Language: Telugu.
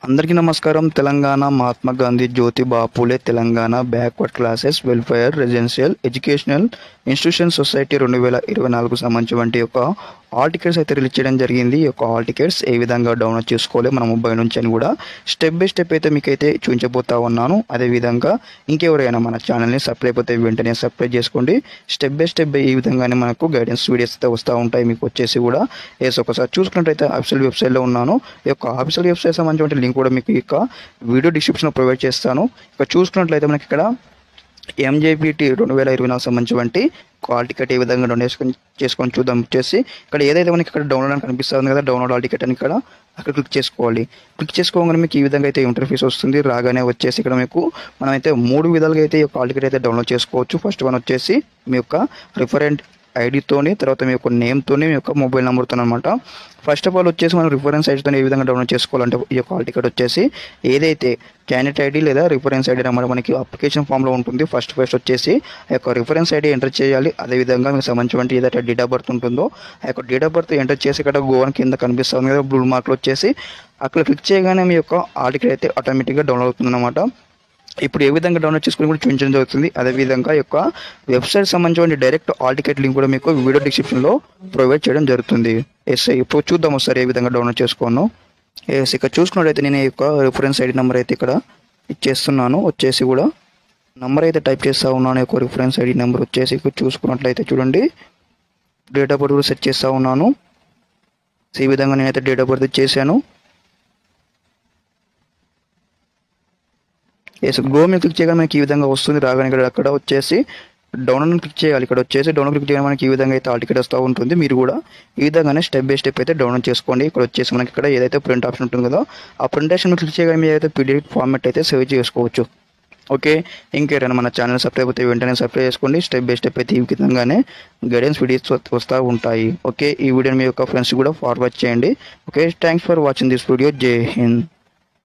అందరికీ నమస్కారం. Telangana Mahatma Gandhi Jyotiba Phule Telangana backward classes welfare residential educational institution society 2024 సంబంధించి వంటి యొక్క హాల్ టికెట్స్ అయితే రిలీజ్ చేయడం జరిగింది. ఈ యొక్క హాల్ టికెట్స్ ఏ విధంగా డౌన్లోడ్ చేసుకోవాలి మన మొబైల్ నుంచి అని కూడా స్టెప్ బై స్టెప్ అయితే మీకైతే చూపించబోతా ఉన్నాను. అదేవిధంగా ఇంకెవరైనా మన ఛానల్ని సబ్స్క్రైబ్ అయితే వెంటనే సబ్స్క్రైబ్ చేసుకోండి. స్టెప్ బై స్టెప్ ఈ విధంగానే మనకు గైడెన్స్ వీడియోస్ అయితే వస్తూ ఉంటాయి. మీకు వచ్చేసి కూడా ఒకసారి చూసుకున్నట్టయితే అఫీషియల్ వెబ్సైట్లో ఉన్నాను. ఈ యొక్క అఫీషియల్ వెబ్సైట్ సంబంధించిన లింక్ కూడా మీకు ఇక వీడియో డిస్క్రిప్షన్లో ప్రొవైడ్ చేస్తాను. ఇక చూసుకున్నట్లయితే మనకి ఇక్కడ ఎంజేపీటీ 2024 సంబంధించి హాల్ టికెట్ ఏ విధంగా డౌన్లోడ్ చేసుకొని చూద్దాం. వచ్చేసి ఇక్కడ ఏదైతే మనకి ఇక్కడ డౌన్లోడ్ అని కనిపిస్తుంది కదా, డౌన్లోడ్ హాల్ టికెట్ అని ఇక్కడ అక్కడ క్లిక్ చేసుకోవాలి. క్లిక్ చేసుకోగానే మీకు ఈ విధంగా అయితే ఇంటర్ఫేస్ వస్తుంది. రాగానే వచ్చేసి ఇక్కడ మీకు మనమైతే 3 విధాలుగా అయితే ఈ హాల్ టికెట్ అయితే డౌన్లోడ్ చేసుకోవచ్చు. ఫస్ట్ వన్ వచ్చేసి మీ యొక్క రిఫరెంట్ ఐడితోని, తర్వాత మీ యొక్క నేమ్తోని, మీ యొక్క మొబైల్ నెంబర్తో అనమాట. ఫస్ట్ ఆఫ్ ఆల్ వచ్చేసి మనం రిఫరెన్స్ ఐడితో ఏ విధంగా డౌన్లోడ్ చేసుకోవాలంటే ఈ యొక్క హాల్ టికెట్ వచ్చేసి ఏదైతే క్యాండిడేట్ ఐడి లేదా రిఫరెన్స్ ఐడి అన్నమాట మనకి అప్లికేషన్ ఫామ్లో ఉంటుంది. ఫస్ట్ వచ్చేసి ఆ యొక్క రిఫరెన్స్ ఐడి ఎంటర్ చేయాలి. అదేవిధంగా మీకు సంబంధించిన ఏదైతే డేట్ ఆఫ్ బర్త్ ఉంటుందో ఆ యొక్క డేట్ ఆఫ్ బర్త్ ఎంటర్ చేసి ఇక్కడ గోవన్ కింద కనిపిస్తుంది కదా బ్లూ మార్క్లో వచ్చేసి అక్కడ క్లిక్ చేయగానే మీ యొక్క హాల్ టికెట్ అయితే ఆటోమేటిక్గా డౌన్లోడ్ అవుతుంది అనమాట. ఇప్పుడు ఏ విధంగా డౌన్లోడ్ చేసుకుని కూడా చూపించడం జరుగుతుంది. అదేవిధంగా యొక్క వెబ్సైట్ సంబంధించిన డైరెక్ట్ హాల్ టికెట్ లింక్ కూడా మీకు వీడియో డిస్క్రిప్షన్లో ప్రొవైడ్ చేయడం జరుగుతుంది. ఇప్పుడు చూద్దాం ఒకసారి ఏ విధంగా డౌన్లోడ్ చేసుకోను. ఇక్కడ చూసుకున్నట్లయితే నేను ఈ యొక్క రిఫరెన్స్ ఐడి నెంబర్ అయితే ఇక్కడ ఇచ్చేస్తున్నాను. వచ్చేసి కూడా నెంబర్ అయితే టైప్ చేస్తూ ఉన్నాను. యొక్క రిఫరెన్స్ ఐడి నెంబర్ వచ్చేసి ఇక్కడ చూసుకున్నట్లయితే చూడండి, డేట్ ఆఫ్ బర్త్ కూడా సెట్ చేస్తూ ఉన్నాను. ఈ విధంగా నేనైతే డేట్ ఆఫ్ బర్త్ చేశాను. గో మీద క్లిక్ చేయగానే మనకి ఈ విధంగా వస్తుంది. రాగానే ఇక్కడ అక్కడ వచ్చేసి డౌన్లోడ్ క్లిక్ చేయాలి. ఇక్కడ వచ్చేసి డౌన్లోడ్ క్లిక్ చేయడం మనకి ఈ విధంగా అయితే హాల్ టికెట్ వస్తూ ఉంటుంది. మీరు కూడా ఈ విధంగానే స్టెప్ బై స్టెప్ అయితే డౌన్లోడ్ చేసుకోండి. ఇక్కడ వచ్చేసి మనకి ఇక్కడ ఏదైతే ప్రింట్ ఆప్షన్ ఉంటుంది కదా, ఆ ప్రింట్ ఆప్షన్ క్లిక్ చేయగానే మీరు అయితే పీడిఎఫ్ ఫార్మాట్ అయితే సేవ్ చేసుకోవచ్చు. ఓకే, ఇంకేమైనా మన ఛానల్ సబ్స్క్రైబ్ అయితే వెంటనే సబ్స్క్రైబ్ చేసుకోండి. స్టెప్ బై స్టెప్ అయితే ఈ విధంగానే గైడెన్స్ వీడియోస్ వస్తూ ఉంటాయి. ఓకే, ఈ వీడియోని మీ యొక్క ఫ్రెండ్స్ కూడా ఫార్వర్డ్ చేయండి. Okay, thanks for watching this video. జై హింద్.